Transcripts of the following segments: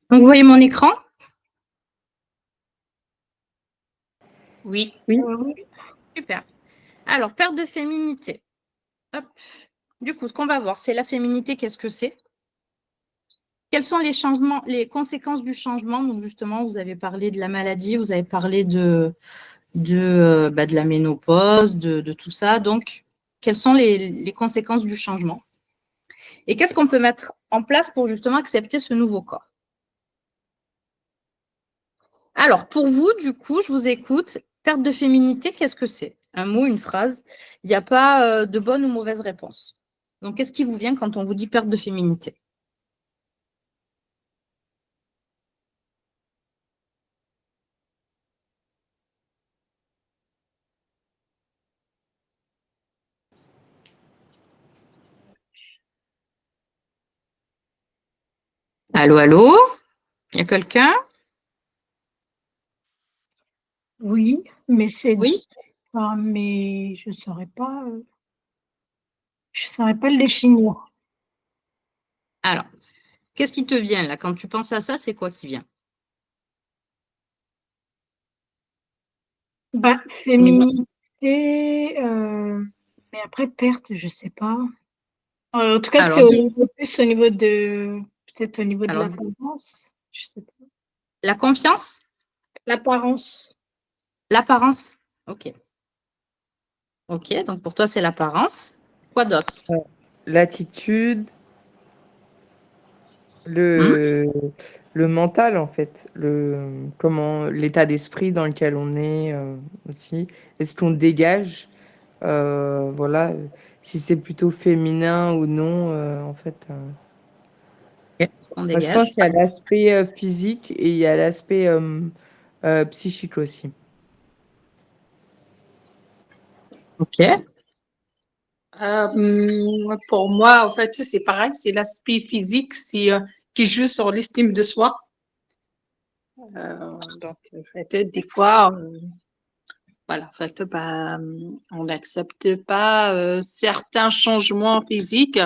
Donc, vous voyez mon écran? Oui. Oui. Super. Alors, perte de féminité. Hop. Du coup, ce qu'on va voir, c'est la féminité, qu'est-ce que c'est? Quels sont les changements, les conséquences du changement? Donc, justement, vous avez parlé de la maladie, vous avez parlé de la ménopause, de tout ça. Donc, quelles sont les conséquences du changement? Et qu'est-ce qu'on peut mettre en place pour justement accepter ce nouveau corps? Alors, pour vous, du coup, je vous écoute. Perte de féminité, qu'est-ce que c'est? Un mot, une phrase. Il n'y a pas de bonne ou mauvaise réponse. Donc, qu'est-ce qui vous vient quand on vous dit perte de féminité? Allô, allô? Il y a quelqu'un? Oui, mais c'est Oui? mais je saurais pas le définir. Alors, qu'est-ce qui te vient là? Quand tu penses à ça, c'est quoi qui vient? Féminité, mais après perte, je sais pas. En tout cas, c'est Alors, plus au niveau de peut-être au niveau de alors, l'apparence, je sais pas. la confiance? L'apparence. L'apparence? Ok. Ok, donc pour toi, c'est l'apparence. Quoi d'autre? L'attitude, Hmm. le mental, en fait, comment l'état d'esprit dans lequel on est aussi. Est-ce qu'on dégage, voilà, si c'est plutôt féminin ou non, en fait. Ok, on Moi, je pense dégage. qu'il y a l'aspect physique et il y a l'aspect psychique aussi. Ok. Pour moi, en fait, c'est pareil, c'est l'aspect physique qui joue sur l'estime de soi. Donc, en fait, des fois, voilà, en fait, on n'accepte pas certains changements physiques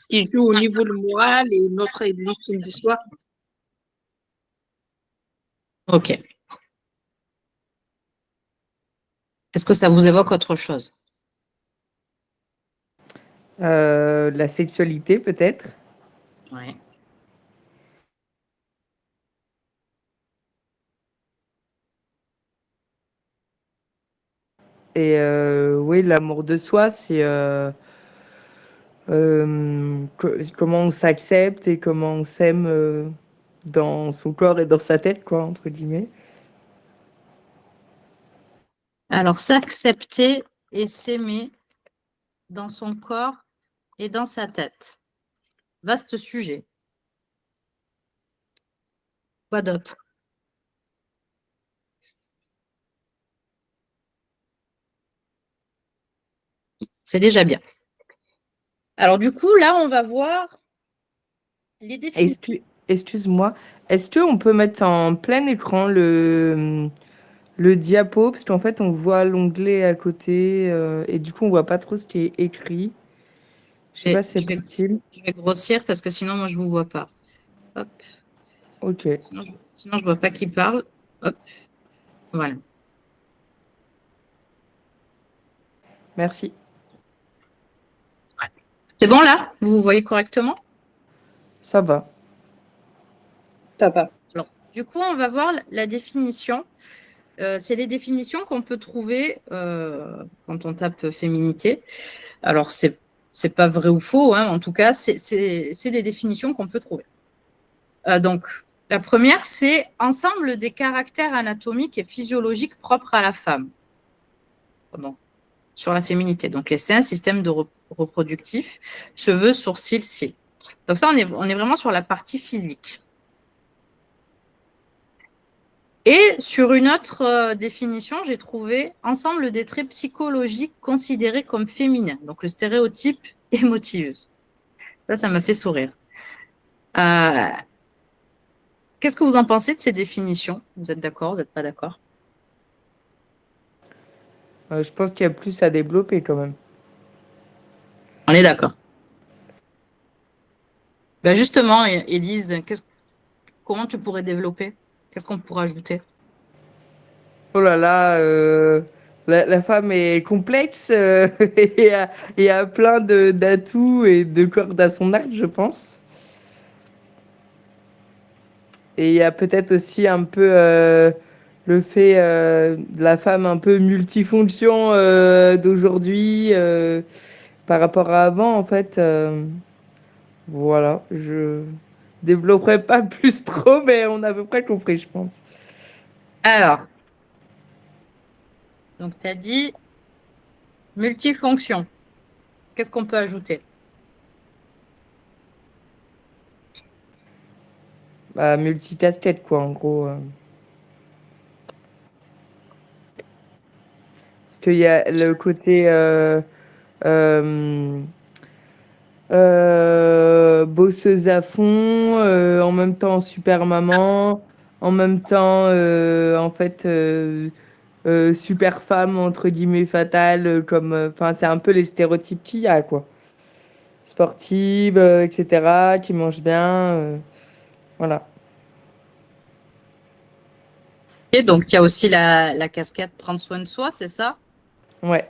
qui jouent au niveau du moral et notre l'estime de soi. Ok. Est-ce que ça vous évoque autre chose? La sexualité, peut-être. Ouais. Et oui, l'amour de soi, c'est comment on s'accepte et comment on s'aime dans son corps et dans sa tête, quoi, entre guillemets. Alors, s'accepter et s'aimer dans son corps et dans sa tête. Vaste sujet. Quoi d'autre? C'est déjà bien. Alors, du coup, là, on va voir les définitions. Excuse-moi, est-ce qu'on peut mettre en plein écran le diapo? Parce qu'en fait, on voit l'onglet à côté et du coup, on voit pas trop ce qui est écrit. Je sais pas si c'est possible. Je vais grossir parce que sinon, moi, je ne vous vois pas. Hop. Ok, Sinon, je ne vois pas qui parle. Hop. Voilà. merci. C'est bon, là? Vous voyez correctement? Ça va. Ça va. Alors, du coup, on va voir la définition. C'est les définitions qu'on peut trouver quand on tape féminité. Alors, c'est pas vrai ou faux, hein, en tout cas, c'est des définitions qu'on peut trouver. Donc, la première, c'est ensemble des caractères anatomiques et physiologiques propres à la femme. Donc, sur la féminité. Donc, les seins, système de reproductif, cheveux, sourcils, cils. Donc, ça, on est vraiment sur la partie physique. Et sur une autre définition, j'ai trouvé ensemble des traits psychologiques considérés comme féminins. Donc, le stéréotype émotif. Ça m'a fait sourire. Euh, Qu'est-ce que vous en pensez de ces définitions? Vous êtes d'accord? Vous n'êtes pas d'accord? Je pense qu'il y a plus à développer quand même. On est d'accord. Ben justement, Élise, Comment tu pourrais développer? Qu'est-ce qu'on pourrait ajouter? Oh là là, la femme est complexe et a plein d'atouts et de cordes à son arc, je pense. Et il y a peut-être aussi un peu le fait de la femme un peu multifonction d'aujourd'hui par rapport à avant, en fait. Voilà, je développerai pas plus trop, mais on a à peu près compris, je pense. Alors, donc tu as dit multifonction. Qu'est-ce qu'on peut ajouter? Bah, multicasquette, quoi, en gros. Parce qu'il y a le côté euh, bosseuse à fond, en même temps super maman, en même temps, en fait, super femme, entre guillemets, fatale, comme, enfin, c'est un peu les stéréotypes qu'il y a, quoi. Sportive, etc., qui mange bien, voilà. Et donc, il y a aussi la casquette prendre soin de soi, c'est ça? Ouais.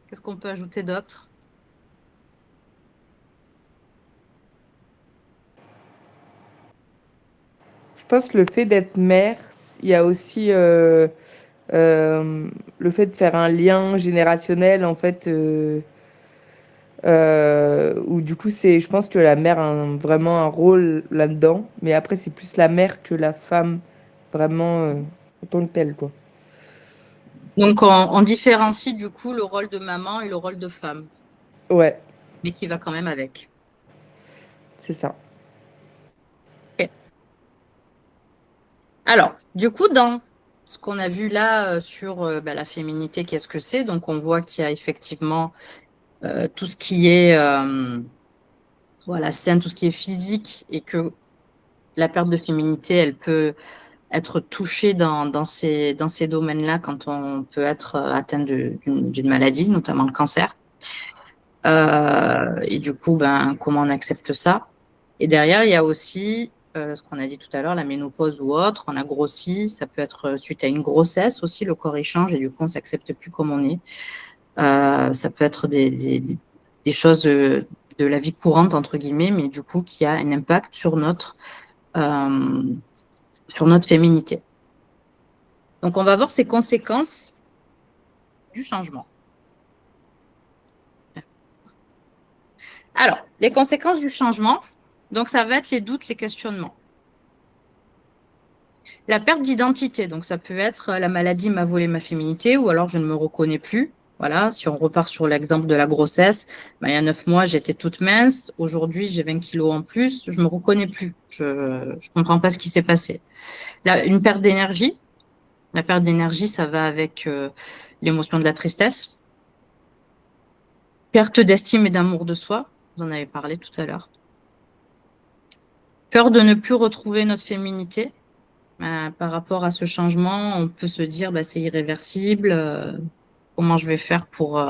Qu'est-ce qu'on peut ajouter d'autre? Je pense que le fait d'être mère, il y a aussi le fait de faire un lien générationnel, en fait, où du coup, je pense que la mère a vraiment un rôle là-dedans, mais après, c'est plus la mère que la femme, vraiment, en tant que telle, quoi. Donc, on différencie du coup le rôle de maman et le rôle de femme, Ouais, mais qui va quand même avec. c'est ça. Ok. Alors, du coup, dans ce qu'on a vu là sur la féminité, qu'est-ce que c'est? Donc, on voit qu'il y a effectivement tout ce qui est voilà, scène, tout ce qui est physique et que la perte de féminité, elle peut être touchée dans ces domaines-là quand on peut être atteint d'une maladie, notamment le cancer. Et du coup, ben, comment on accepte ça? Et derrière, il y a aussi ce qu'on a dit tout à l'heure, la ménopause ou autre. On a grossi, ça peut être suite à une grossesse aussi, le corps échange et du coup, on s'accepte plus comme on est. Ça peut être des choses de la vie courante, entre guillemets, mais du coup, qui a un impact euh, sur notre féminité. Donc, on va voir ces conséquences du changement. Alors, les conséquences du changement, donc ça va être les doutes, les questionnements. La perte d'identité, donc ça peut être la maladie m'a volé ma féminité ou alors je ne me reconnais plus. Voilà, si on repart sur l'exemple de la grossesse, ben, il y a 9 mois, j'étais toute mince. Aujourd'hui, j'ai 20 kilos en plus. Je ne me reconnais plus. Je ne comprends pas ce qui s'est passé. Là, une perte d'énergie. La perte d'énergie, ça va avec l'émotion de la tristesse. Perte d'estime et d'amour de soi. Vous en avez parlé tout à l'heure. Peur de ne plus retrouver notre féminité. Par rapport à ce changement, on peut se dire bah, c'est irréversible. Comment je vais faire pour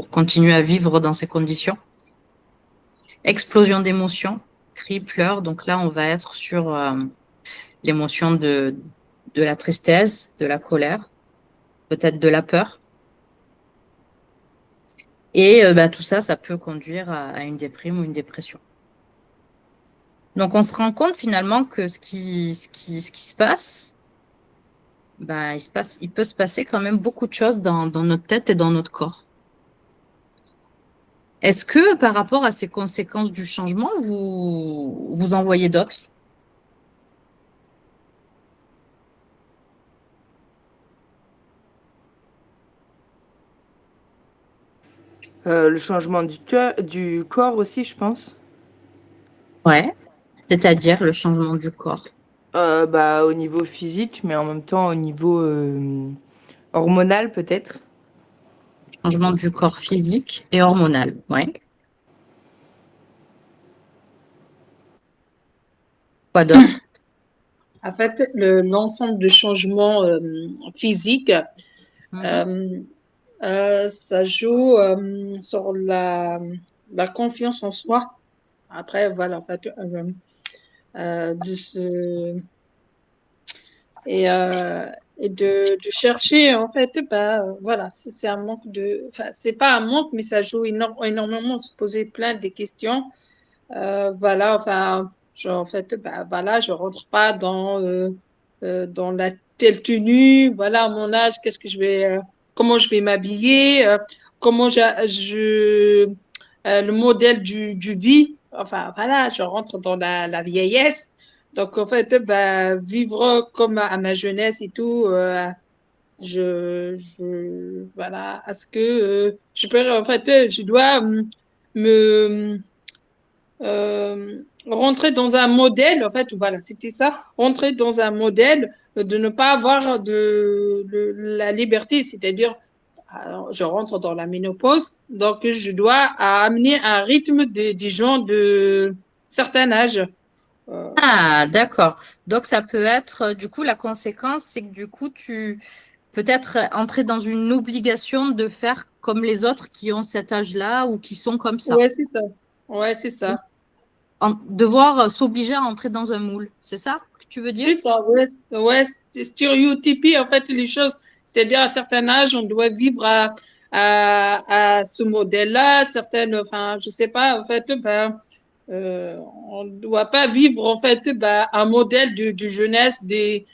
continuer à vivre dans ces conditions? Explosion d'émotions, cris, pleurs. Donc là, on va être sur l'émotion de la tristesse, de la colère, peut-être de la peur. Et bah, tout ça, ça peut conduire à une déprime ou une dépression. Donc on se rend compte finalement que ce qui se passe, bah, il peut se passer quand même beaucoup de choses dans notre tête et dans notre corps. Est-ce que par rapport à ces conséquences du changement, vous en voyez d'autres? Le changement du corps aussi, je pense. Ouais, c'est-à-dire le changement du corps. Bah, au niveau physique, mais en même temps au niveau hormonal, peut-être. Changement du corps physique et hormonal. Ouais. Quoi d'autre? En fait, l'ensemble de changements physiques, Mhm. ça joue sur la confiance en soi. Après, voilà, en fait, de se, et, euh, et de chercher, en fait, bah, voilà, c'est un manque enfin, c'est pas un manque, mais ça joue énormément de se poser plein de questions. Voilà, enfin, en fait, bah, voilà, je rentre pas dans la telle tenue. Voilà, à mon âge, comment je vais m'habiller, comment le modèle du vie. Enfin, voilà, je rentre dans la vieillesse. Donc, en fait, bah, vivre comme à ma jeunesse et tout, voilà, à ce que en fait, je dois me rentrer dans un modèle, en fait, voilà, c'était ça, rentrer dans un modèle de ne pas avoir la liberté, c'est-à-dire, alors, je rentre dans la ménopause, donc je dois amener un rythme des gens de certain âge. Ah, d'accord. Donc, ça peut être, du coup, la conséquence, c'est que du coup, tu peut-être entrer dans une obligation de faire comme les autres qui ont cet âge-là ou qui sont comme ça. Ouais, c'est ça. Ouais, c'est ça. Devoir s'obliger à entrer dans un moule. C'est ça que tu veux dire? C'est ça, ouais, ouais, c'est stéréotypie en fait les choses. C'est-à-dire à certain âge, on doit vivre à ce modèle-là, certaines, enfin, je sais pas, en fait, ben, on ne doit pas vivre en fait ben, un modèle de jeunesse des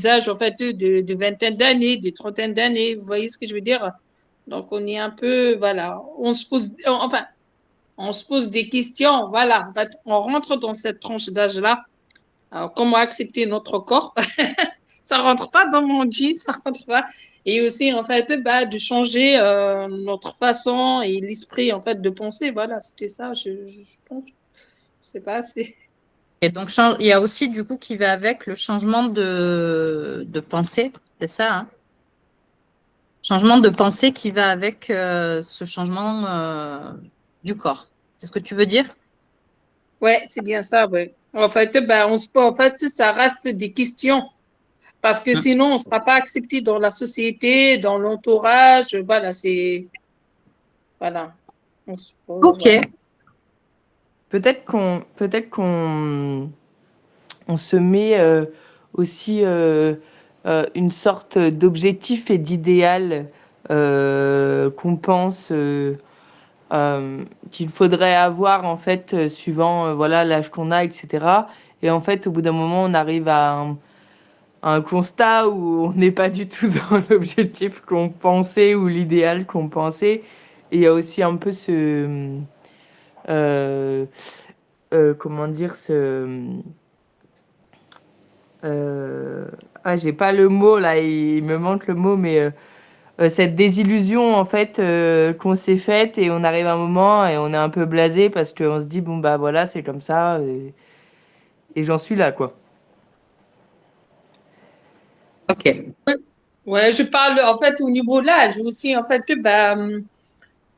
âges en fait de vingtaine d'années, de trentaine d'années. Vous voyez ce que je veux dire? Donc on est un peu, voilà, enfin, on se pose des questions, voilà, en fait, on rentre dans cette tranche d'âge-là. Alors, comment accepter notre corps? Ça rentre pas dans mon jean, ça rentre pas. Et aussi, en fait, bah, de changer notre façon et l'esprit, en fait, de penser. Voilà, c'était ça, je pense. Je sais pas, c'est... Et donc, il y a aussi, du coup, qui va avec le changement de pensée. C'est ça, hein? Changement de pensée qui va avec ce changement du corps. C'est ce que tu veux dire? Ouais, c'est bien ça, ouais. En fait, bah, en fait, ça reste des questions. Parce que Mm. sinon, on ne sera pas accepté dans la société, dans l'entourage. Voilà, c'est... Voilà. Ok. Voilà. Peut-être qu'on on se met aussi une sorte d'objectif et d'idéal qu'on pense qu'il faudrait avoir en fait suivant voilà l'âge qu'on a, etc. Et en fait, au bout d'un moment, on arrive à un constat où on n'est pas du tout dans l'objectif qu'on pensait ou l'idéal qu'on pensait. Et il y a aussi un peu euh, comment dire, euh, ah, j'ai pas le mot là, il me manque le mot, mais cette désillusion en fait qu'on s'est faite et on arrive à un moment et on est un peu blasé parce qu'on se dit bon bah voilà c'est comme ça et j'en suis là quoi. Ok. Ouais, je parle en fait au niveau de l'âge aussi. En fait, bah, vous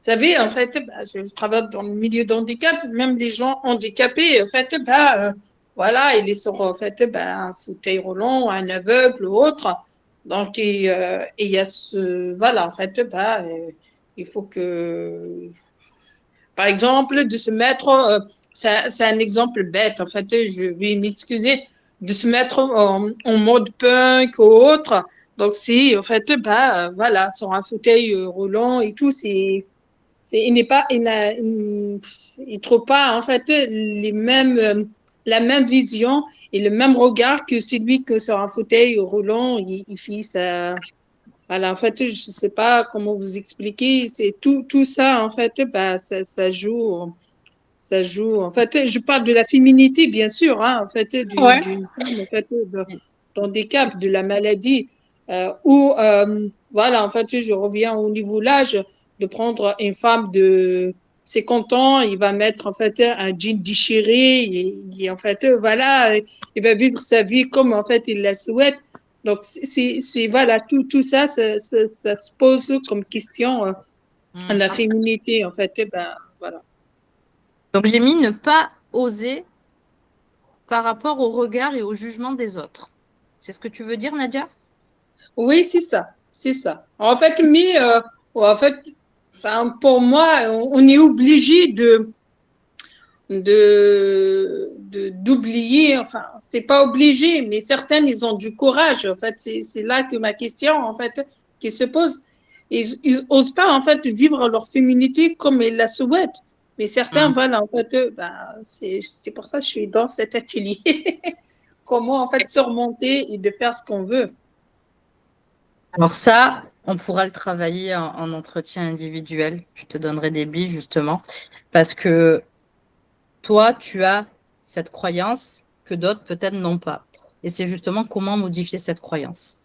savez, en fait, bah, je travaille dans le milieu d'handicap, même les gens handicapés, en fait, bah, voilà, ils sont en fait bah, un fauteuil roulant, un aveugle ou autre. Donc, et il y a voilà, en fait, bah, il faut que, par exemple, de se mettre, c'est un exemple bête, en fait, je vais m'excuser, de se mettre en mode punk ou autre. Donc, si, en fait, bah, voilà, sur un fauteuil roulant et tout, il n'est pas, il trouve pas, en fait, la même vision et le même regard que celui que sur un fauteuil roulant, il fait ça. Voilà, en fait, je sais pas comment vous expliquer. C'est tout ça, en fait, bah, ça joue. Ça joue. En fait, je parle de la féminité, bien sûr, hein, en fait, Ouais. d'une femme, en fait, d'handicap, de la maladie, voilà, en fait, je reviens au niveau de l'âge, de prendre une femme de 50 ans, il va mettre, en fait, un jean déchiré, en fait, voilà, il va vivre sa vie comme, en fait, il la souhaite. Donc, voilà, tout ça, ça se pose comme question, Mm. la féminité, en fait, ben, voilà. Donc j'ai mis ne pas oser par rapport au regard et au jugement des autres. C'est ce que tu veux dire, Nadia? Oui, c'est ça, c'est ça. En fait, en fait, enfin, pour moi, on est obligé d'oublier, enfin, c'est pas obligé, mais certaines, ils ont du courage. En fait, c'est là que ma question, en fait, qui se pose. Ils osent pas, en fait, vivre leur féminité comme ils la souhaitent. Mais certains, Mm. voilà, en fait, c'est pour ça que je suis dans cet atelier. Comment, en fait, surmonter et de faire ce qu'on veut. Alors ça, on pourra le travailler en entretien individuel. Je te donnerai des billes justement, parce que toi, tu as cette croyance que d'autres peut-être n'ont pas. Et c'est justement comment modifier cette croyance.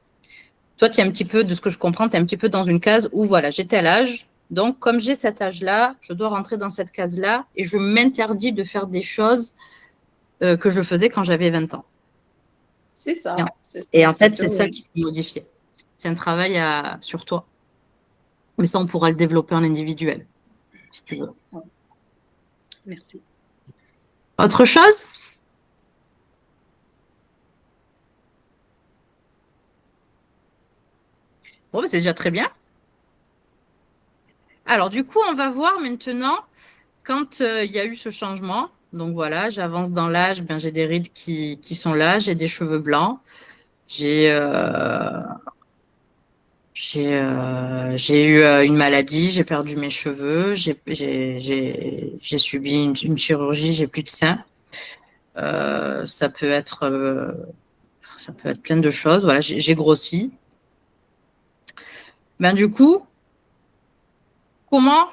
Toi, tu es un petit peu, de ce que je comprends, tu es un petit peu dans une case où, voilà, j'ai tel âge, donc comme j'ai cet âge-là, je dois rentrer dans cette case-là et je m'interdis de faire des choses que je faisais quand j'avais 20 ans. C'est Et en, ça, c'est ça, et en fait, c'est ça oui. qu'il faut modifier. C'est un travail sur toi. Mais ça, on pourra le développer en individuel, si tu veux. Merci. Autre chose? Bon, c'est déjà très bien. Alors, du coup, on va voir maintenant quand il y a eu ce changement. Donc voilà, j'avance dans l'âge, ben, j'ai des rides qui sont là, j'ai des cheveux blancs, j'ai j'ai eu une maladie, j'ai perdu mes cheveux, j'ai subi une chirurgie, j'ai plus de seins. Ça peut être plein de choses. Voilà, j'ai grossi. Ben, du coup, comment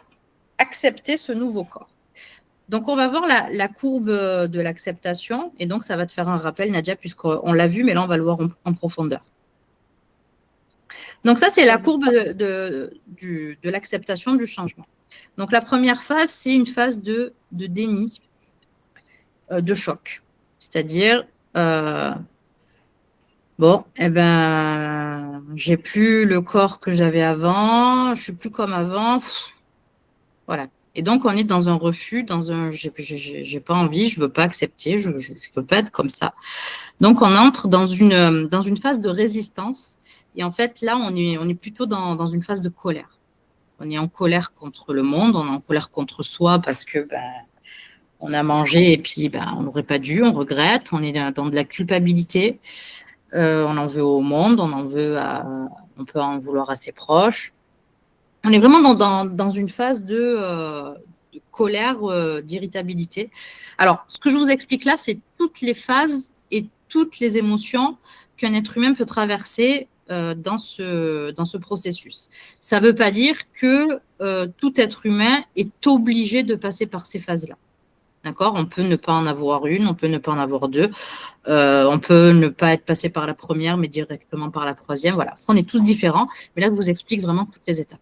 accepter ce nouveau corps? Donc, on va voir la courbe de l'acceptation. Et donc, ça va te faire un rappel, Nadia, puisqu'on l'a vu, mais là, on va le voir en profondeur. Donc, ça, c'est la courbe de l'acceptation du changement. Donc, la première phase, c'est une phase de déni, de choc. C'est-à-dire, bon, eh ben, j'ai plus le corps que j'avais avant, je suis plus comme avant. Voilà. Et donc, on est dans un refus, j'ai pas envie, je veux pas accepter, je veux pas être comme ça. Donc, on entre dans une phase de résistance. Et en fait, là, on est plutôt dans une phase de colère. On est en colère contre le monde, on est en colère contre soi parce que ben, on a mangé et puis ben, on n'aurait pas dû, on regrette, on est dans de la culpabilité, on en veut au monde, on peut en vouloir à ses proches. On est vraiment dans une phase de colère, d'irritabilité. Alors, ce que je vous explique là, c'est toutes les phases et toutes les émotions qu'un être humain peut traverser dans ce processus. Ça ne veut pas dire que tout être humain est obligé de passer par ces phases-là. D'accord? On peut ne pas en avoir une, on peut ne pas en avoir deux, on peut ne pas être passé par la première, mais directement par la troisième. Voilà, on est tous différents, mais là, je vous explique vraiment toutes les étapes.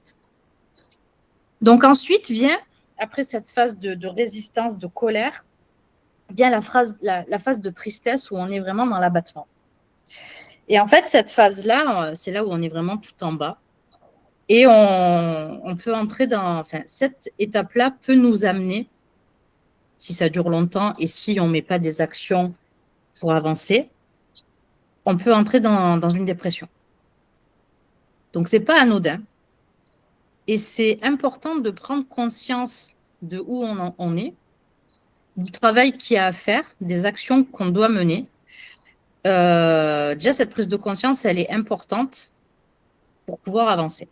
Donc ensuite vient, après cette phase de résistance, de colère, vient la phase de tristesse où on est vraiment dans l'abattement. Et en fait, cette phase-là, c'est là où on est vraiment tout en bas. Et on peut entrer enfin, cette étape-là peut nous amener, si ça dure longtemps et si on ne met pas des actions pour avancer, on peut entrer dans une dépression. Donc, ce n'est pas anodin. Et c'est important de prendre conscience de où on est, du travail qu'il y a à faire, des actions qu'on doit mener. Déjà, cette prise de conscience, elle est importante pour pouvoir avancer.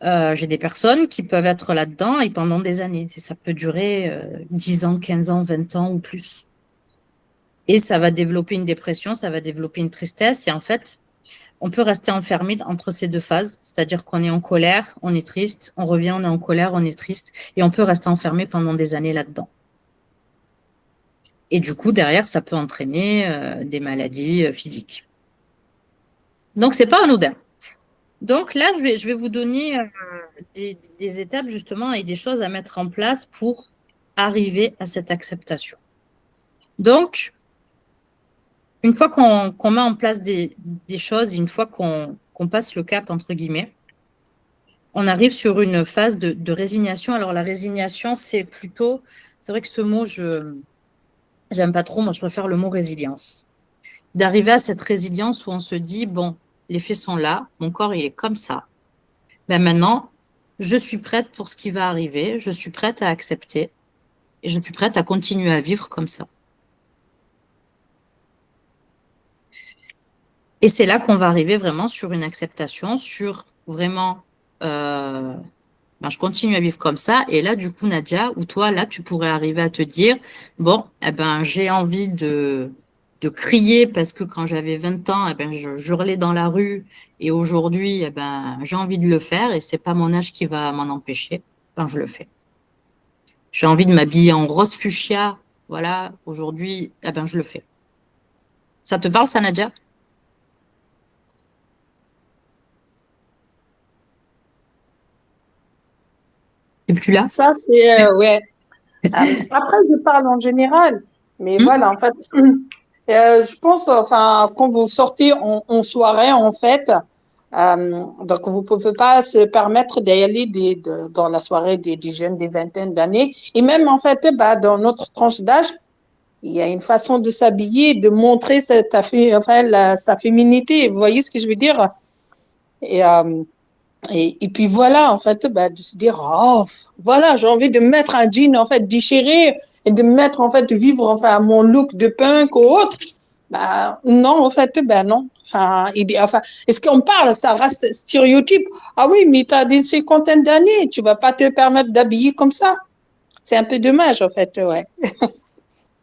J'ai des personnes qui peuvent être là-dedans et pendant des années. Ça peut durer 10 ans, 15 ans, 20 ans ou plus. Et ça va développer une dépression, ça va développer une tristesse. Et en fait, on peut rester enfermé entre ces deux phases, c'est-à-dire qu'on est en colère, on est triste, on revient, on est en colère, on est triste, et on peut rester enfermé pendant des années là-dedans. Et du coup, derrière, ça peut entraîner des maladies physiques. Donc, c'est pas anodin. Donc là, je vais vous donner des étapes justement et des choses à mettre en place pour arriver à cette acceptation. Donc, une fois qu'on met en place des choses, une fois qu'on passe le cap, entre guillemets, on arrive sur une phase de résignation. Alors, la résignation, c'est vrai que ce mot, J'aime pas trop, moi je préfère le mot résilience. D'arriver à cette résilience où on se dit, bon, les faits sont là, mon corps il est comme ça. Ben maintenant, je suis prête pour ce qui va arriver, je suis prête à accepter et je suis prête à continuer à vivre comme ça. Et c'est là qu'on va arriver vraiment sur une acceptation, sur vraiment, euh, ben, je continue à vivre comme ça. Et là, du coup, Nadia, ou toi, là, tu pourrais arriver à te dire, bon, eh ben, j'ai envie de crier parce que quand j'avais 20 ans, eh ben, je hurlais dans la rue et aujourd'hui, eh ben, j'ai envie de le faire et c'est pas mon âge qui va m'en empêcher. Ben, je le fais. J'ai envie de m'habiller en rose fuchsia. Voilà, aujourd'hui, eh ben, je le fais. Ça te parle, ça, Nadia? T'es plus là? Ça, c'est, ouais. Après, je parle en général, mais Hmm. voilà, en fait, je pense, enfin, quand vous sortez en soirée, en fait, donc vous pouvez pas se permettre d'y aller dans la soirée des jeunes des vingtaines d'années. Et même, en fait, bah, dans notre tranche d'âge, il y a une façon de s'habiller, de montrer enfin, sa féminité. Vous voyez ce que je veux dire? Et, et puis voilà, en fait, bah, de se dire, oh, voilà, j'ai envie de mettre un jean, en fait, déchiré et de mettre, en fait, de vivre, enfin, mon look de punk ou autre. Bah, non, en fait, ben non. Enfin, est-ce qu'on parle, ça reste stéréotype? Ah oui, mais tu as des cinquantaines d'années, tu vas pas te permettre d'habiller comme ça. C'est un peu dommage, en fait, ouais.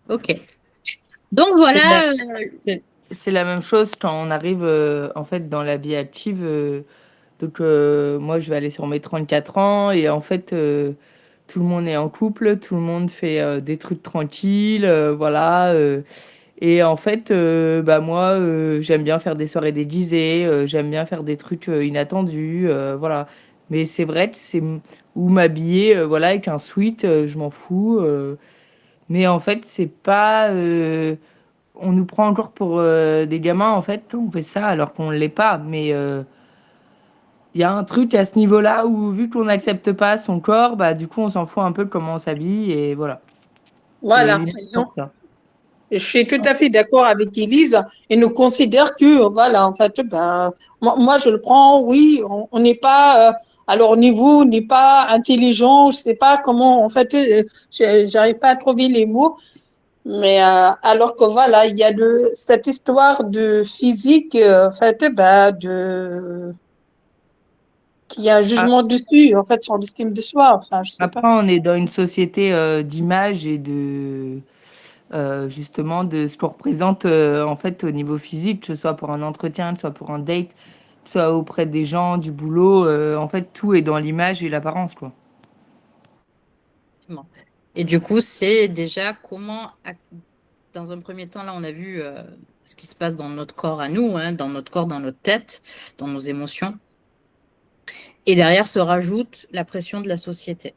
Ok. Donc C'est la, voilà, c'est la même chose quand on arrive en fait dans la vie active. Donc moi je vais aller sur mes 34 ans et en fait tout le monde est en couple, tout le monde fait des trucs tranquilles, voilà. Et en fait bah moi j'aime bien faire des soirées déguisées, j'aime bien faire des trucs inattendus, voilà. Mais c'est vrai que ou m'habiller voilà avec un sweat, je m'en fous. Mais en fait c'est pas on nous prend encore pour des gamins en fait quand on fait ça alors qu'on ne l'est pas. Mais il y a un truc à ce niveau-là où vu qu'on n'accepte pas son corps, bah du coup on s'en fout un peu de comment on s'habille et voilà. C'est Voilà. limite pour ça. Je suis tout à fait d'accord avec Elise. Et nous considère que, voilà, en fait, ben, moi, je le prends, oui, on n'est pas, à leur niveau, on n'est pas intelligent, je sais pas comment, en fait, j'arrive pas à trouver les mots. Mais alors que voilà, il y a cette histoire de physique, en fait, ben, qu'il y a un A- jugement dessus, en fait, sur l'estime de soi. Enfin, je sais pas. Après, on est dans une société d'image et justement de ce qu'on représente en fait au niveau physique, que ce soit pour un entretien, que ce soit pour un date, que ce soit auprès des gens, du boulot. En fait, tout est dans l'image et l'apparence, quoi. effectivement. Et du coup, c'est déjà dans un premier temps, là, on a vu ce qui se passe dans notre corps à nous, hein, dans notre corps, dans notre tête, dans nos émotions. Et derrière se rajoute la pression de la société.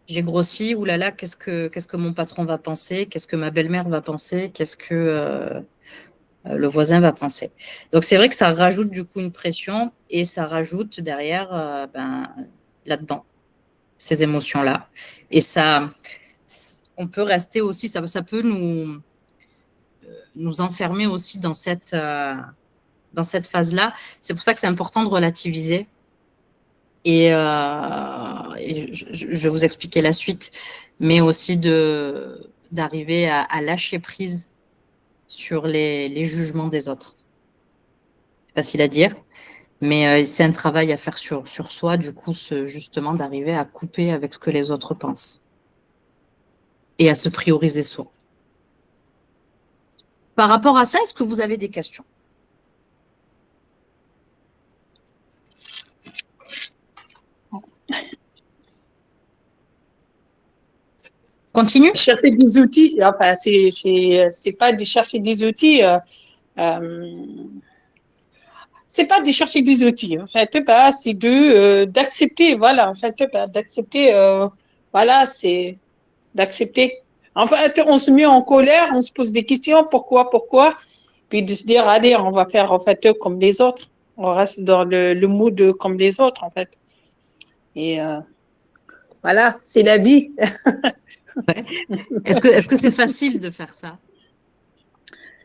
J'ai grossi, oulala, qu'est-ce que mon patron va penser, qu'est-ce que ma belle-mère va penser, qu'est-ce que le voisin va penser. Donc c'est vrai que ça rajoute du coup une pression et ça rajoute derrière ben, là-dedans ces émotions-là. Et ça, on peut rester aussi, ça peut nous enfermer aussi dans cette phase-là. C'est pour ça que c'est important de relativiser. Et je vais vous expliquer la suite, mais aussi d'arriver à lâcher prise sur les jugements des autres. C'est facile à dire, mais c'est un travail à faire sur soi, du coup, justement, d'arriver à couper avec ce que les autres pensent et à se prioriser soi. Par rapport à ça, est-ce que vous avez des questions? Continue? Chercher des outils, enfin, c'est pas de chercher des outils, euh, c'est pas de chercher des outils. En fait, bah, c'est d'accepter, voilà. En fait, bah, d'accepter, voilà, c'est d'accepter. En fait, on se met en colère, on se pose des questions, pourquoi, puis de se dire, allez, on va faire en fait comme les autres. On reste dans le mood comme les autres, en fait. Et Voilà, c'est la vie. Est-ce que c'est facile de faire ça?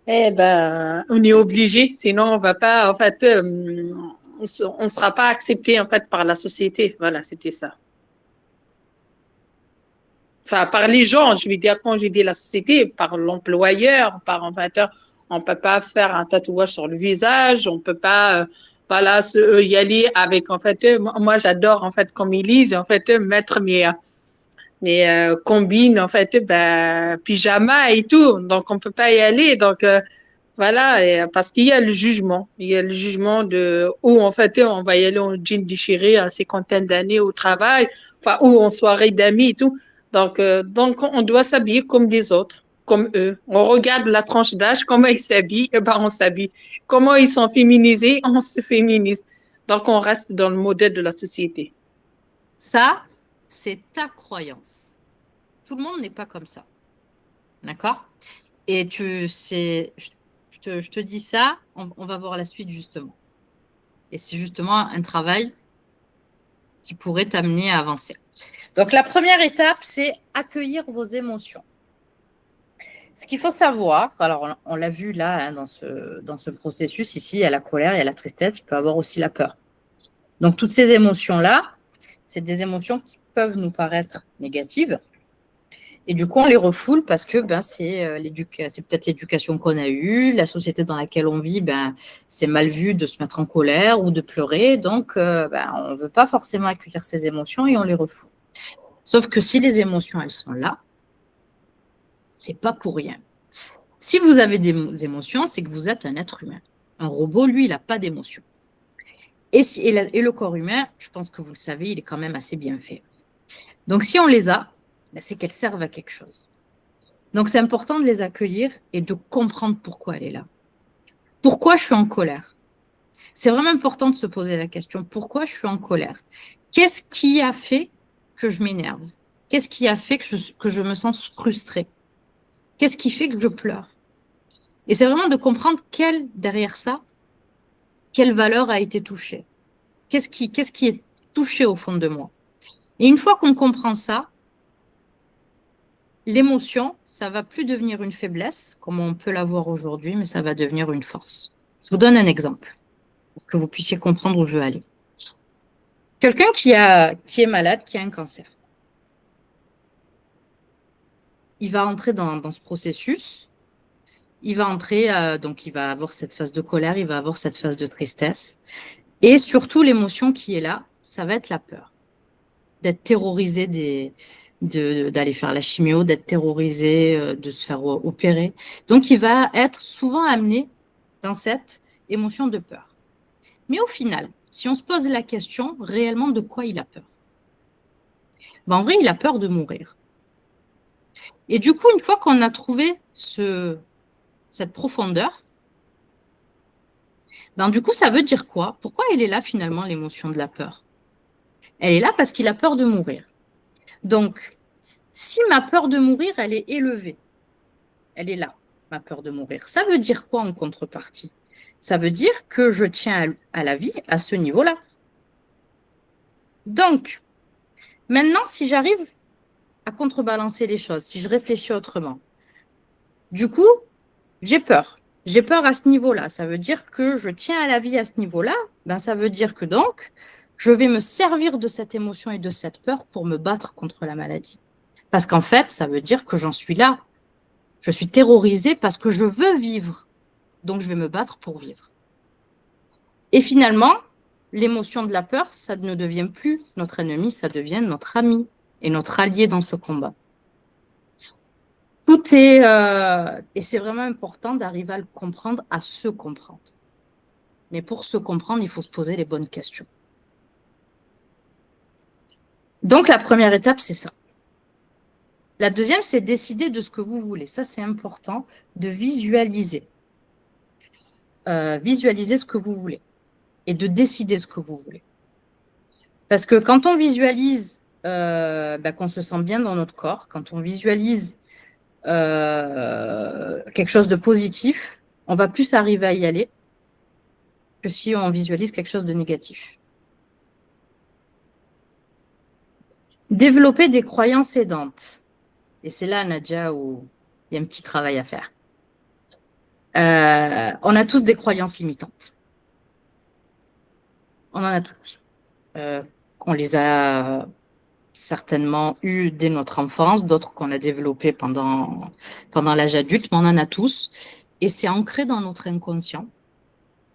Eh ben, on est obligé, sinon on va pas, en fait, on sera pas accepté en fait par la société. Voilà, c'était ça. Enfin, par les gens, je veux dire, quand je dis la société, par l'employeur, par en fait, on peut pas faire un tatouage sur le visage, on peut pas, voilà, y aller avec en fait, moi j'adore en fait comme ils lisent, en fait, mettre mes combines en fait, ben pyjama et tout, donc on peut pas y aller, donc voilà, parce qu'il y a le jugement. Il y a le jugement de où, en fait, on va y aller en jean déchiré à cinquantaine d'années au travail, enfin, ou en soirée d'amis et tout. Donc, on doit s'habiller comme des autres, comme eux. On regarde la tranche d'âge, comment ils s'habillent, et ben, on s'habille. Comment ils sont féminisés, on se féminise. Donc, on reste dans le modèle de la société. Ça, c'est ta croyance. Tout le monde n'est pas comme ça. D'accord? Et je te dis ça, on va voir la suite justement. Et c'est justement un travail qui pourrait t'amener à avancer. Donc, la première étape, c'est accueillir vos émotions. Ce qu'il faut savoir, alors on l'a vu là hein, dans ce processus ici, il y a la colère, il y a la tristesse, il peut y avoir aussi la peur. Donc, toutes ces émotions-là, c'est des émotions qui peuvent nous paraître négatives. Et du coup, on les refoule parce que c'est peut-être l'éducation qu'on a eue, la société dans laquelle on vit, c'est mal vu de se mettre en colère ou de pleurer. Donc, on ne veut pas forcément accueillir ces émotions et on les refoule. Sauf que si les émotions, elles sont là, c'est pas pour rien. Si vous avez des émotions, c'est que vous êtes un être humain. Un robot, lui, il n'a pas d'émotions. Et le corps humain, je pense que vous le savez, il est quand même assez bien fait. Donc, si on les a, c'est qu'elles servent à quelque chose. Donc, c'est important de les accueillir et de comprendre pourquoi elle est là. Pourquoi je suis en colère? C'est vraiment important de se poser la question, pourquoi je suis en colère? Qu'est-ce qui a fait que je m'énerve? Qu'est-ce qui a fait que je me sens frustrée? Qu'est-ce qui fait que je pleure? Et c'est vraiment de comprendre derrière ça, quelle valeur a été touchée? Qu'est-ce qui est touché au fond de moi? Et une fois qu'on comprend ça, l'émotion, ça va plus devenir une faiblesse, comme on peut l'avoir aujourd'hui, mais ça va devenir une force. Je vous donne un exemple, pour que vous puissiez comprendre où je veux aller. Quelqu'un qui est malade, qui a un cancer, il va entrer dans ce processus, il va entrer, donc il va avoir cette phase de colère, il va avoir cette phase de tristesse, et surtout l'émotion qui est là, ça va être la peur, d'être terrorisé d'aller faire la chimio, d'être terrorisé, de se faire opérer. Donc, il va être souvent amené dans cette émotion de peur. Mais au final, si on se pose la question réellement de quoi il a peur, en vrai, il a peur de mourir. Et du coup, une fois qu'on a trouvé cette profondeur, du coup, ça veut dire quoi? Pourquoi elle est là finalement, l'émotion de la peur? Elle est là parce qu'il a peur de mourir. Donc, si ma peur de mourir, elle est élevée, elle est là, ma peur de mourir, ça veut dire quoi en contrepartie? Ça veut dire que je tiens à la vie à ce niveau-là. Donc, maintenant, si j'arrive à contrebalancer les choses, si je réfléchis autrement, du coup, j'ai peur. J'ai peur à ce niveau-là. Ça veut dire que je tiens à la vie à ce niveau-là. Ça veut dire que donc, je vais me servir de cette émotion et de cette peur pour me battre contre la maladie. Parce qu'en fait, ça veut dire que j'en suis là. Je suis terrorisée parce que je veux vivre. Donc, je vais me battre pour vivre. Et finalement, l'émotion de la peur, ça ne devient plus notre ennemi, ça devient notre ami et notre allié dans ce combat. Et c'est vraiment important d'arriver à le comprendre, à se comprendre. Mais pour se comprendre, il faut se poser les bonnes questions. Donc, la première étape, c'est ça. La deuxième, c'est décider de ce que vous voulez. Ça, c'est important de visualiser. Visualiser ce que vous voulez et de décider ce que vous voulez. Parce que quand on visualise qu'on se sent bien dans notre corps, quand on visualise quelque chose de positif, on va plus arriver à y aller que si on visualise quelque chose de négatif. Développer des croyances aidantes. Et c'est là, Nadia, où il y a un petit travail à faire. On a tous des croyances limitantes. On en a tous. On les a certainement eues dès notre enfance, d'autres qu'on a développées pendant l'âge adulte, mais on en a tous. Et c'est ancré dans notre inconscient.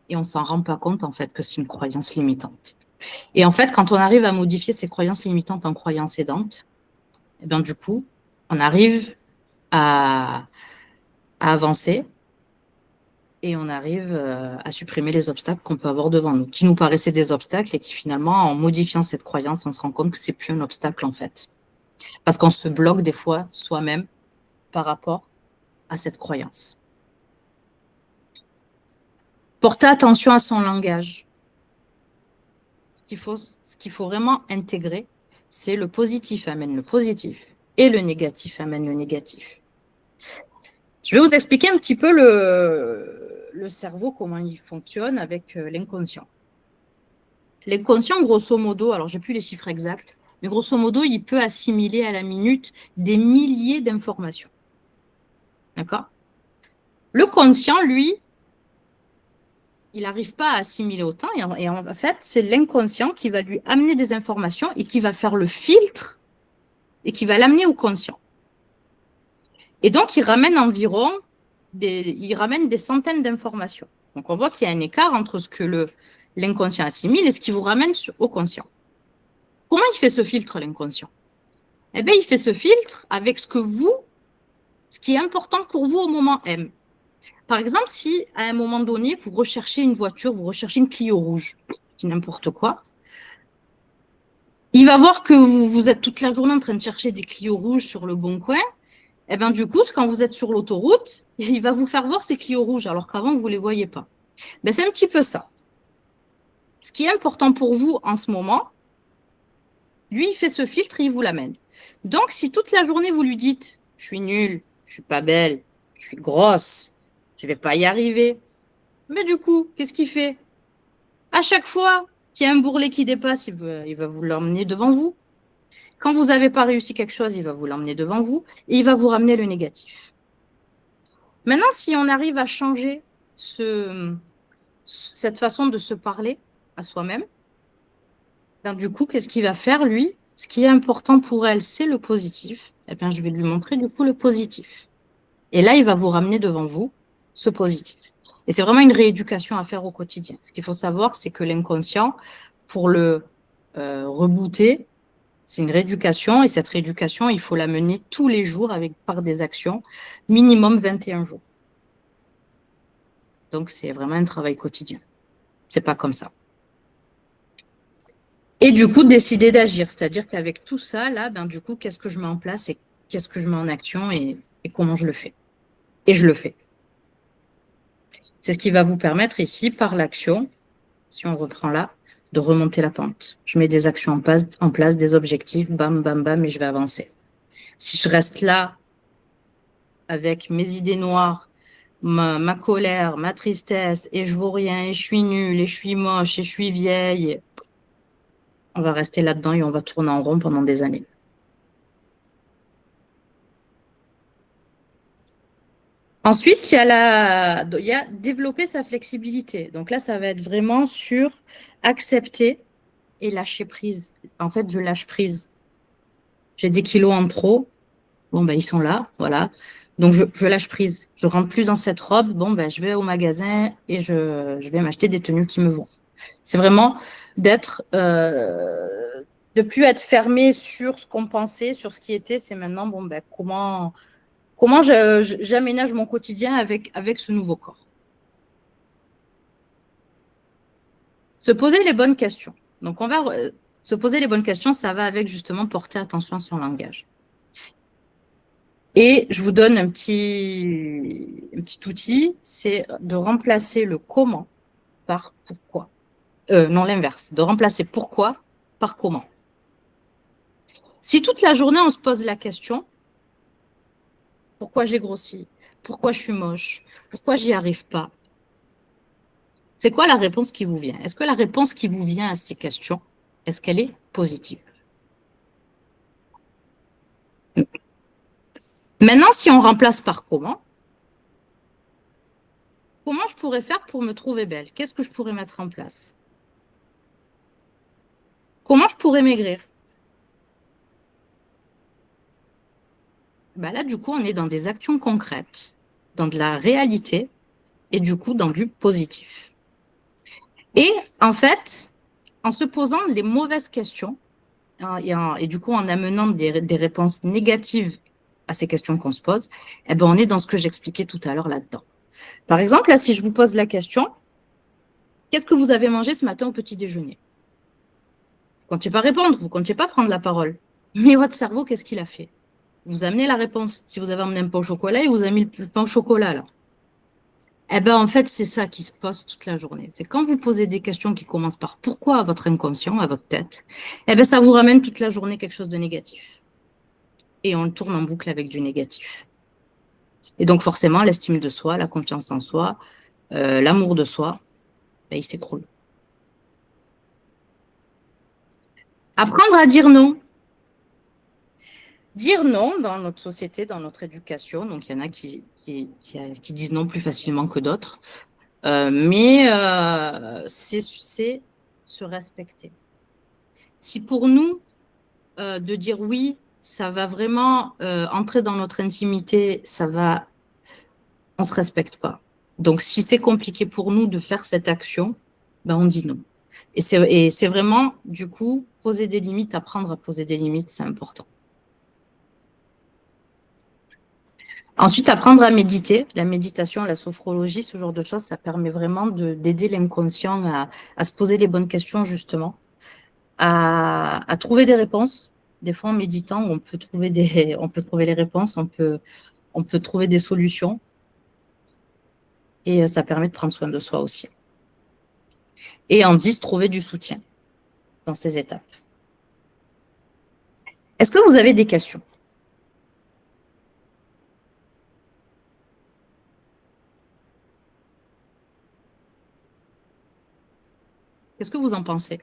Et on ne s'en rend pas compte, en fait, que c'est une croyance limitante. Et en fait, quand on arrive à modifier ces croyances limitantes en croyances aidantes, eh bien, du coup, on arrive à avancer et on arrive à supprimer les obstacles qu'on peut avoir devant nous, qui nous paraissaient des obstacles et qui finalement, en modifiant cette croyance, on se rend compte que c'est plus un obstacle en fait. Parce qu'on se bloque des fois soi-même par rapport à cette croyance. Porter attention à son langage. Ce qu'il faut vraiment intégrer, c'est le positif amène le positif et le négatif amène le négatif. Je vais vous expliquer un petit peu le cerveau, comment il fonctionne avec l'inconscient. L'inconscient, grosso modo, alors j'ai plus les chiffres exacts, mais grosso modo, il peut assimiler à la minute des milliers d'informations. D'accord? Le conscient, lui, il n'arrive pas à assimiler autant, et en fait, c'est l'inconscient qui va lui amener des informations et qui va faire le filtre et qui va l'amener au conscient. Et donc, il ramène des centaines d'informations. Donc, on voit qu'il y a un écart entre ce que l'inconscient assimile et ce qui vous ramène au conscient. Comment il fait ce filtre, l'inconscient? Eh bien, il fait ce filtre avec ce qui est important pour vous au moment M. Par exemple, si à un moment donné, vous recherchez une voiture, vous recherchez une Clio rouge, n'importe quoi, il va voir que vous êtes toute la journée en train de chercher des Clio rouges sur le bon coin. Et bien, du coup, quand vous êtes sur l'autoroute, il va vous faire voir ces Clio rouges, alors qu'avant, vous ne les voyez pas. Ben, c'est un petit peu ça. Ce qui est important pour vous en ce moment, lui, il fait ce filtre et il vous l'amène. Donc, si toute la journée, vous lui dites « je suis nulle, je suis pas belle, je suis grosse, je ne vais pas y arriver », mais du coup, qu'est-ce qu'il fait? À chaque fois qu'il y a un bourrelet qui dépasse, il va vous l'emmener devant vous. Quand vous n'avez pas réussi quelque chose, il va vous l'emmener devant vous et il va vous ramener le négatif. Maintenant, si on arrive à changer cette façon de se parler à soi-même, ben, du coup, qu'est-ce qu'il va faire, lui? Ce qui est important pour elle, c'est le positif. Eh bien, je vais lui montrer, du coup, le positif. Et là, il va vous ramener devant vous ce positif. Et c'est vraiment une rééducation à faire au quotidien. Ce qu'il faut savoir, c'est que l'inconscient, pour le rebooter, c'est une rééducation. Et cette rééducation, il faut la mener tous les jours par des actions, minimum 21 jours. Donc, c'est vraiment un travail quotidien. C'est pas comme ça. Et du coup, décider d'agir. C'est-à-dire qu'avec tout ça, là, ben, du coup, qu'est-ce que je mets en place et qu'est-ce que je mets en action et comment je le fais. Et je le fais. C'est ce qui va vous permettre ici, par l'action, si on reprend là, de remonter la pente. Je mets des actions en place, des objectifs, bam, bam, bam, et je vais avancer. Si je reste là, avec mes idées noires, ma colère, ma tristesse, et je vaux rien, et je suis nulle, et je suis moche, et je suis vieille, on va rester là-dedans et on va tourner en rond pendant des années. Ensuite, il y a développer sa flexibilité. Donc là, ça va être vraiment sur accepter et lâcher prise. En fait, je lâche prise. J'ai des kilos en trop. Bon, ben, ils sont là, voilà. Donc, je lâche prise. Je rentre plus dans cette robe. Bon, ben, je vais au magasin et je vais m'acheter des tenues qui me vont. C'est vraiment de plus être fermé sur ce qu'on pensait, sur ce qui était. C'est maintenant, bon, ben, comment j'aménage mon quotidien avec ce nouveau corps. Se poser les bonnes questions. Donc, on va se poser les bonnes questions, ça va avec justement porter attention à son langage. Et je vous donne un petit outil, c'est de remplacer le comment par pourquoi. Non, l'inverse, de remplacer pourquoi par comment. Si toute la journée, on se pose la question, pourquoi j'ai grossi? Pourquoi je suis moche? Pourquoi j'y arrive pas? C'est quoi la réponse qui vous vient? Est-ce que la réponse qui vous vient à ces questions, est-ce qu'elle est positive? Maintenant, si on remplace par comment je pourrais faire pour me trouver belle? Qu'est-ce que je pourrais mettre en place? Comment je pourrais maigrir? Ben là, du coup, on est dans des actions concrètes, dans de la réalité et du coup, dans du positif. Et en fait, en se posant les mauvaises questions et du coup, en amenant des réponses négatives à ces questions qu'on se pose, eh ben, on est dans ce que j'expliquais tout à l'heure là-dedans. Par exemple, là, si je vous pose la question, qu'est-ce que vous avez mangé ce matin au petit déjeuner? Vous ne comptiez pas répondre, vous ne comptiez pas prendre la parole. Mais votre cerveau, qu'est-ce qu'il a fait? Vous amenez la réponse. Si vous avez emmené un pain au chocolat, il vous a mis le pain au chocolat, là. Eh bien, en fait, c'est ça qui se pose toute la journée. C'est quand vous posez des questions qui commencent par pourquoi à votre inconscient, à votre tête, eh bien, ça vous ramène toute la journée quelque chose de négatif. Et on le tourne en boucle avec du négatif. Et donc, forcément, l'estime de soi, la confiance en soi, l'amour de soi, ben, il s'écroule. Apprendre à dire non. Dire non dans notre société, dans notre éducation, donc il y en a qui disent non plus facilement que d'autres, mais c'est se respecter. Si pour nous, de dire oui, ça va vraiment entrer dans notre intimité, on ne se respecte pas. Donc si c'est compliqué pour nous de faire cette action, ben on dit non. Et c'est vraiment, du coup, poser des limites, apprendre à poser des limites, c'est important. Ensuite, apprendre à méditer. La méditation, la sophrologie, ce genre de choses, ça permet vraiment d'aider l'inconscient à se poser les bonnes questions, justement, à trouver des réponses. Des fois, en méditant, on peut trouver les réponses, on peut trouver des solutions. Et ça permet de prendre soin de soi aussi. Et en 10, trouver du soutien dans ces étapes. Est-ce que vous avez des questions? Qu'est-ce que vous en pensez?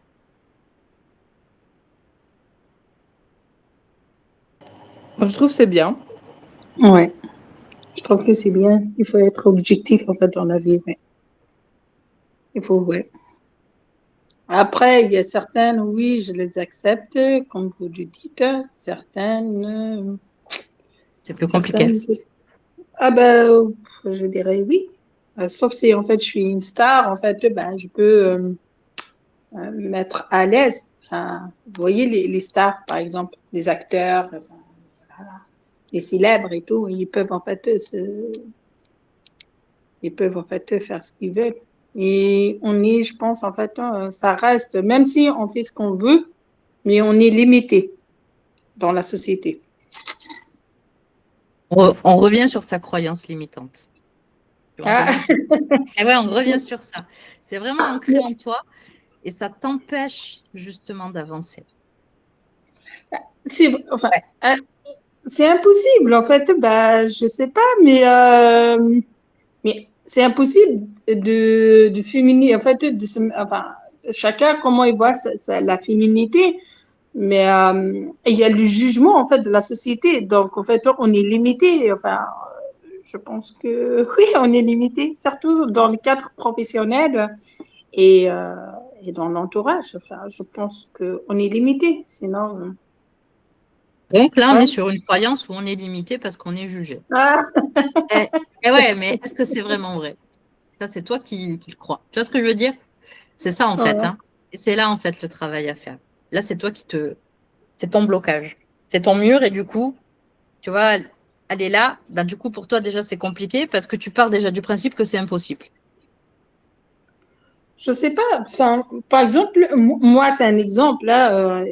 Moi, je trouve que c'est bien. Ouais, je trouve que c'est bien. Il faut être objectif, en fait, dans la vie. Ouais. Il faut, ouais. Après, il y a certaines, oui, je les accepte, comme vous le dites. Certaines, C'est plus compliqué. ah ben, je dirais oui. Sauf si, en fait, je suis une star, en fait, ben, je peux me mettre à l'aise. Enfin, vous voyez, les stars, par exemple, les acteurs, enfin, voilà, les célèbres et tout, ils peuvent, en fait, faire ce qu'ils veulent. Et on est, je pense, en fait, ça reste, même si on fait ce qu'on veut, mais on est limité dans la société. On revient sur ta croyance limitante. Ah, On revient sur ça. C'est vraiment ancré en toi et ça t'empêche justement d'avancer. enfin, c'est impossible, en fait, bah, je sais pas, mais c'est impossible de féminin, en fait, enfin, chacun, comment il voit la féminité, mais il y a le jugement, en fait, de la société, donc, en fait, on est limité, enfin, je pense que, oui, on est limité, surtout dans le cadre professionnel et, euh, et dans l'entourage, enfin, je pense qu'on est limité, sinon, Donc là, on est ouais. sur une croyance où on est limité parce qu'on est jugé. Ah, Et ouais, mais est-ce que c'est vraiment vrai? Ça, c'est toi qui le crois. Tu vois ce que je veux dire? C'est ça, en fait, ouais. hein. Et c'est là, en fait, le travail à faire. Là, c'est toi c'est ton blocage. C'est ton mur et du coup, tu vois, aller là, ben, du coup, pour toi, déjà, c'est compliqué parce que tu pars déjà du principe que c'est impossible. Je sais pas. Enfin, par exemple, moi, c'est un exemple. Là,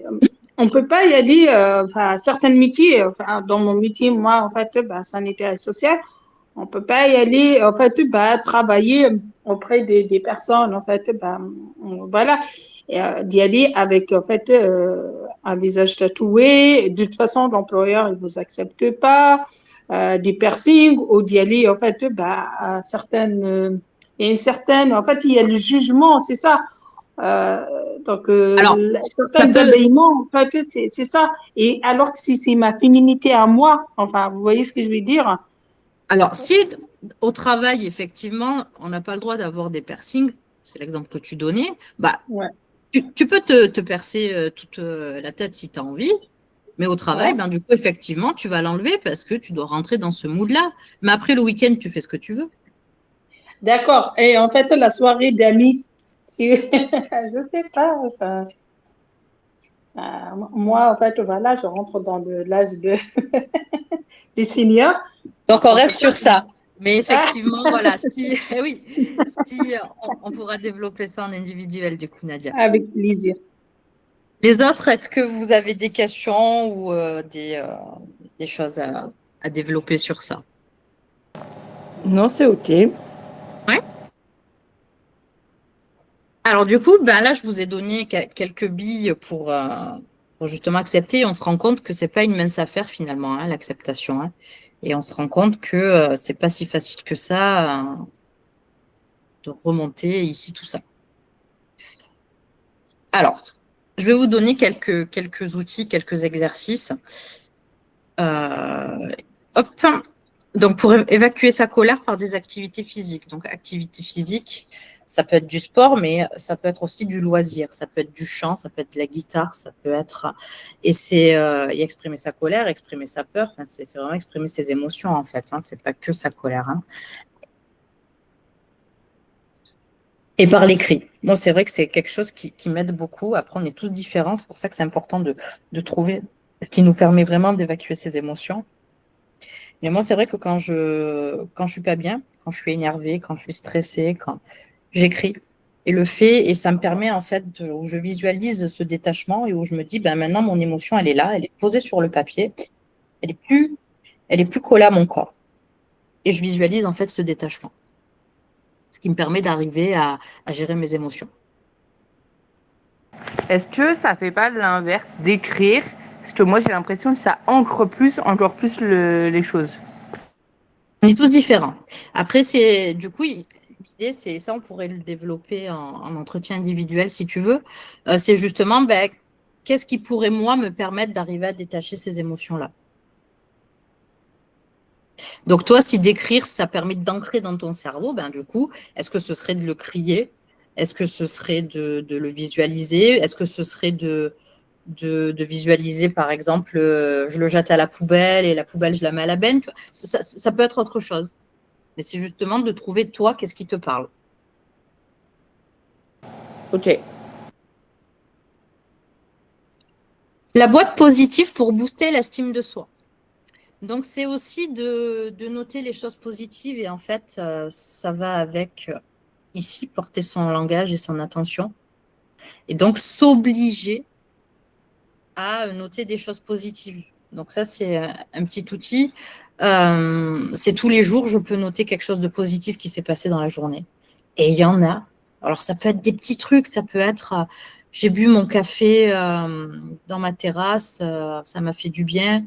on peut pas y aller. Enfin, certains métiers. Enfin, dans mon métier, moi, en fait, bah, sanitaire et social, on peut pas y aller. En fait, bah, travailler auprès des personnes. En fait, bah, voilà, et, d'y aller avec en fait un visage tatoué. De toute façon, l'employeur il vous accepte pas. Des piercings ou d'y aller en fait, bah, à certaines il y a une certaine, en fait, il y a le jugement, c'est ça. Donc, Alors, ça certains peut, événements, en fait, c'est ça. Et alors que si c'est ma féminité à moi, enfin, vous voyez ce que je veux dire? alors, si au travail, effectivement, on n'a pas le droit d'avoir des piercings, c'est l'exemple que tu donnais, bah, Ouais, tu peux te percer toute la tête si tu as envie, mais au travail, ouais. ben, du coup, effectivement, tu vas l'enlever parce que tu dois rentrer dans ce mood-là. Mais après, le week-end, tu fais ce que tu veux. D'accord. Et en fait, la soirée d'amis, si, je sais pas, moi, en fait, voilà, je rentre dans l'âge des seniors. Donc, on En fait, reste sur ça. Mais ah, effectivement, voilà, si, oui, si on pourra développer ça en individuel, du coup, Nadia. avec plaisir. Les autres, est-ce que vous avez des questions ou des choses à développer sur ça? Non, c'est OK. Ouais. Alors, du coup, ben là, je vous ai donné quelques billes pour justement accepter. On se rend compte que c'est pas une mince affaire finalement, hein, l'acceptation, hein. Et on se rend compte que c'est pas si facile que ça de remonter ici tout ça. Alors, je vais vous donner quelques outils, quelques exercices. Hop. Donc, pour évacuer sa colère par des activités physiques. Donc, activité physique, ça peut être du sport, mais ça peut être aussi du loisir. Ça peut être du chant, ça peut être de la guitare, ça peut être. Et c'est y exprimer sa colère, exprimer sa peur. Enfin, c'est vraiment exprimer ses émotions, en fait, hein. C'est pas que sa colère, hein. Et par l'écrit. Moi, c'est vrai que c'est quelque chose qui m'aide beaucoup. Après, on est tous différents. C'est pour ça que c'est important de trouver ce qui nous permet vraiment d'évacuer ses émotions. Mais moi, c'est vrai que quand je suis pas bien, quand je suis énervée, quand je suis stressée, quand j'écris et le fais, et ça me permet en fait où je visualise ce détachement et où je me dis, ben maintenant mon émotion, elle est là, elle est posée sur le papier, elle est plus collée à mon corps. Et je visualise en fait ce détachement, ce qui me permet d'arriver à gérer mes émotions. Est-ce que ça fait pas l'inverse d'écrire? Parce que moi, j'ai l'impression que ça ancre plus, encore plus les choses. On est tous différents. Après, c'est du coup, l'idée, c'est ça, on pourrait le développer en entretien individuel si tu veux. C'est justement, ben, qu'est-ce qui pourrait, moi, me permettre d'arriver à détacher ces émotions-là? Donc, toi, si d'écrire, ça permet d'ancrer dans ton cerveau, ben, du coup, est-ce que ce serait de le crier? Est-ce que ce serait de le visualiser? Est-ce que ce serait de visualiser, par exemple, je le jette à la poubelle et la poubelle, je la mets à la benne? Tu vois, ça peut être autre chose. Mais c'est justement de trouver, toi, qu'est-ce qui te parle. OK. La boîte positive pour booster l'estime de soi. Donc, c'est aussi de noter les choses positives et en fait, ça va avec ici porter son langage et son attention. Et donc, s'obliger à noter des choses positives. Donc, ça, c'est un petit outil. C'est tous les jours, je peux noter quelque chose de positif qui s'est passé dans la journée. Et il y en a. Alors, ça peut être des petits trucs, ça peut être j'ai bu mon café dans ma terrasse, ça m'a fait du bien.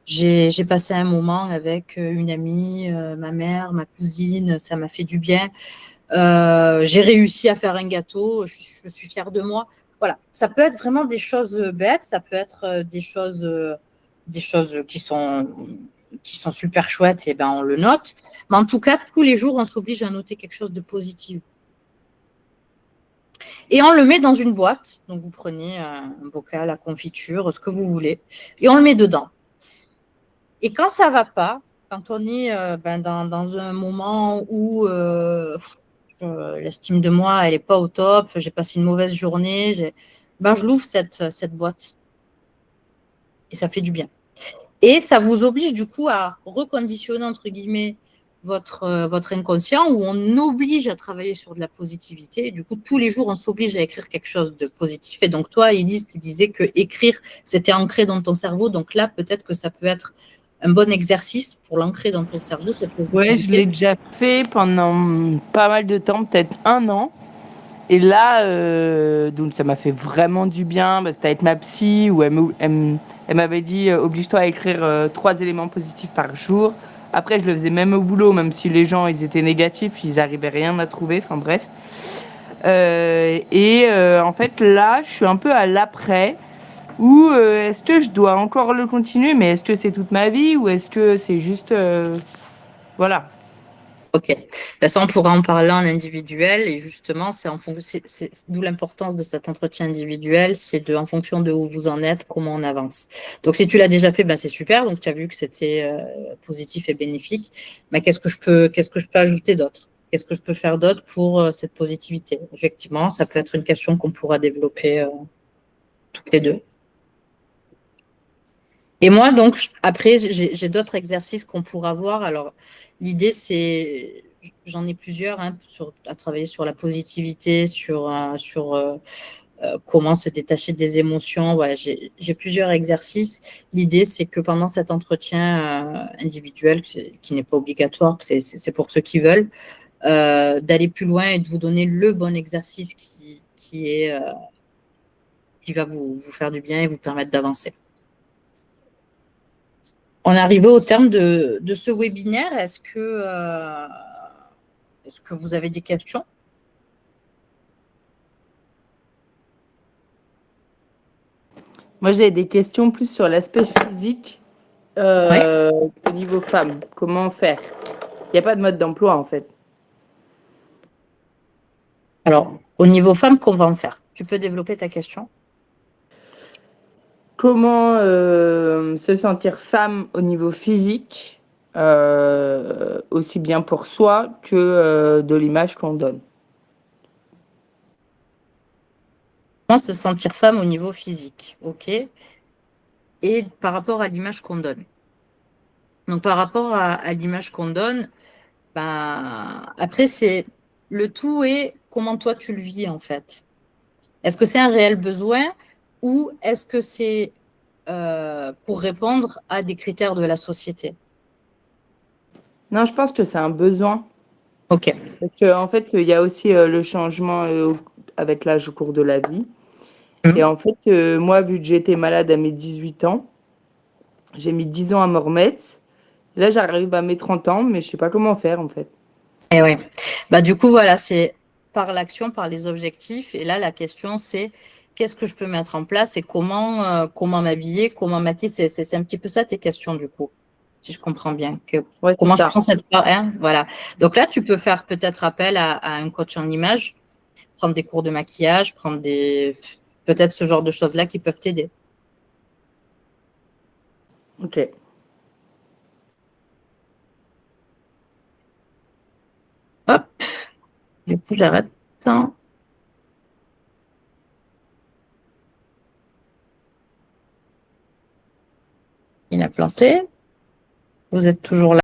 J'ai passé un moment avec une amie, ma mère, ma cousine, ça m'a fait du bien. J'ai réussi à faire un gâteau, je suis fière de moi. Voilà, ça peut être vraiment des choses bêtes, ça peut être des choses qui sont super chouettes, et ben on le note. Mais en tout cas, tous les jours, on s'oblige à noter quelque chose de positif. Et on le met dans une boîte. Donc, vous prenez un bocal à confiture, ce que vous voulez, et on le met dedans. Et quand ça ne va pas, quand on est dans un moment où l'estime de moi, elle n'est pas au top, j'ai passé une mauvaise journée, je l'ouvre cette boîte. Et ça fait du bien. Et ça vous oblige du coup à reconditionner, entre guillemets, votre inconscient, où on oblige à travailler sur de la positivité. Et du coup, tous les jours, on s'oblige à écrire quelque chose de positif. Et donc, toi, Elise, tu disais que écrire, c'était ancré dans ton cerveau. Donc là, peut-être que ça peut être un bon exercice pour l'ancrer dans ton cerveau, cette Ouais, je l'ai positivité. déjà fait pendant pas mal de temps, peut-être 1 an. Et là, donc ça m'a fait vraiment du bien. Bah, c'était avec ma psy où elle m'avait dit oblige-toi à écrire 3 éléments positifs par jour. Après, je le faisais même au boulot, même si les gens ils étaient négatifs, ils n'arrivaient rien à trouver. Enfin bref. En fait, là, je suis un peu à l'après. Ou est-ce que je dois encore le continuer, mais est-ce que c'est toute ma vie ou est-ce que c'est juste... voilà. Ok. Ben, ça, on pourra en parler en individuel et justement, c'est en fonction, d'où l'importance de cet entretien individuel, c'est en fonction de où vous en êtes, comment on avance. Donc, si tu l'as déjà fait, ben, c'est super. Donc, tu as vu que c'était positif et bénéfique. Mais qu'est-ce que je peux ajouter d'autre? Qu'est-ce que je peux faire d'autre pour cette positivité? Effectivement, ça peut être une question qu'on pourra développer toutes les deux. Et moi, donc, après, j'ai d'autres exercices qu'on pourra voir. Alors, l'idée, c'est, j'en ai plusieurs, hein, à travailler sur la positivité, sur comment se détacher des émotions. Voilà, j'ai plusieurs exercices. L'idée, c'est que pendant cet entretien individuel, qui n'est pas obligatoire, c'est pour ceux qui veulent, d'aller plus loin et de vous donner le bon exercice qui va vous faire du bien et vous permettre d'avancer. On est arrivé au terme de ce webinaire. Est-ce que vous avez des questions? Moi, j'ai des questions plus sur l'aspect physique au niveau femme. Comment faire? Il n'y a pas de mode d'emploi, en fait. Alors, au niveau femme, qu'on va en faire? Tu peux développer ta question? Comment se sentir femme au niveau physique, aussi bien pour soi que de l'image qu'on donne. Comment se sentir femme au niveau physique? OK. Et par rapport à l'image qu'on donne. Donc, par rapport à l'image qu'on donne, après, le tout est comment toi tu le vis, en fait. Est-ce que c'est un réel besoin ou est-ce que c'est pour répondre à des critères de la société? Non, je pense que c'est un besoin. OK. Parce qu'en fait, il y a aussi le changement avec l'âge au cours de la vie. Et Mhm. en fait, moi, vu que j'étais malade à mes 18 ans, j'ai mis 10 ans à me remettre. Là, j'arrive à mes 30 ans, mais je sais pas comment faire, en fait. Et ouais. Du coup, voilà, c'est par l'action, par les objectifs. Et là, la question, c'est qu'est-ce que je peux mettre en place et comment m'habiller, comment m'habiller. C'est un petit peu ça tes questions, du coup, si je comprends bien. Ouais, c'est Comment je ça. prends cette part, hein, voilà. Donc là, tu peux faire peut-être appel à un coach en image, prendre des cours de maquillage, peut-être ce genre de choses-là qui peuvent t'aider. Ok. Hop, du coup, j'arrête. Il a planté. Vous êtes toujours là.